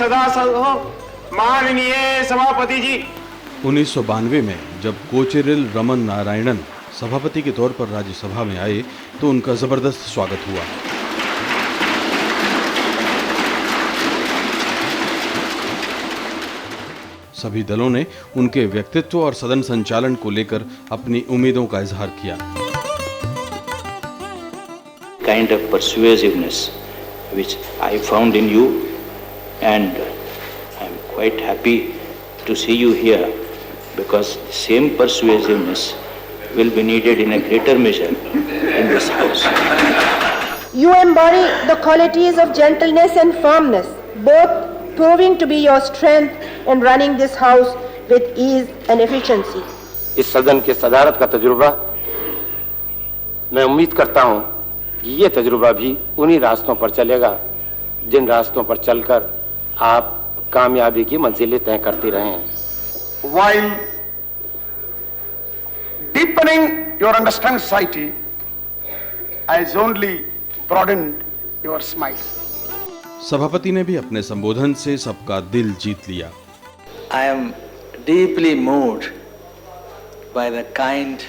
सदा हो माननीय सभापति जी। 1992 में जब कोचेरिल रमन नारायणन सभापति के तौर पर राज्यसभा में आए तो उनका जबरदस्त स्वागत हुआ। सभी दलों ने उनके व्यक्तित्व और सदन संचालन को लेकर अपनी उम्मीदों का इजहार किया। Kind of persuasiveness which I found in you, and I'm quite happy to see you here because the same persuasiveness will be needed in a greater measure in this house. You embody the qualities of gentleness and firmness, both proving to be your strength in running this house with ease and efficiency. इस सदन के सदारत का तजुर्बा, मैं उम्मीद करता हूं कि ये तजुर्बा भी उन्हीं रास्तों पर चलेगा जिन रास्तों पर चलकर आप कामयाबी की मंजिलें तय करते रहे हैं। While deepening your understanding society has only broadened your smiles. सभापति ने भी अपने संबोधन से सबका दिल जीत लिया। I am deeply moved by the kind,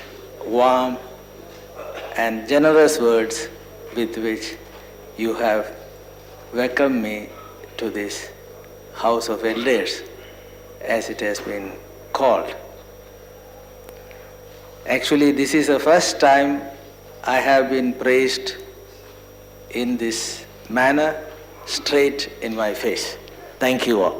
warm and generous words with which you have welcomed me to this House of Elders, as it has been called. Actually, this is the first time I have been praised in this manner, straight in my face. Thank you all.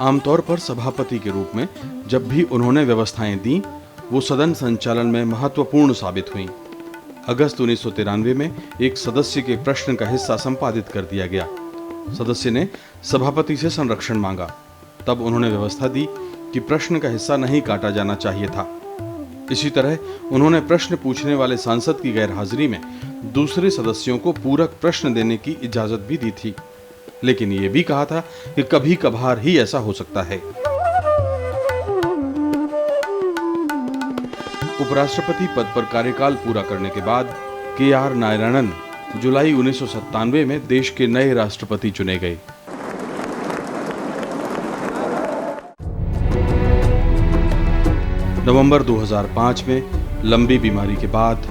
आमतौर पर सभापति के रूप में जब भी उन्होंने व्यवस्थाएं दी वो सदन संचालन में महत्वपूर्ण साबित हुईं। अगस्त 1993 में एक सदस्य के प्रश्न का हिस्सा संपादित कर दिया गया। सदस्य ने सभापति से संरक्षण मांगा। तब उन्होंने व्यवस्था दी कि प्रश्न का हिस्सा नहीं काटा जाना चाहिए था। इसी तरह उन्होंने प्रश्न पूछने वाले सांसद की गैरहाजिरी में दूसरे सदस्यों को पूरक प्रश्न देने की इजाजत भी दी थी, लेकिन ये भी कहा था कि कभी कभार ही ऐसा हो सकता है। उपराष्ट्रपति पद पर कार्यकाल पूरा करने के बाद के.आर. नारायणन जुलाई 1997 में देश के नए राष्ट्रपति चुने गए। नवंबर 2005 में लंबी बीमारी के बाद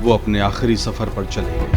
वो अपने आखिरी सफर पर चले गए।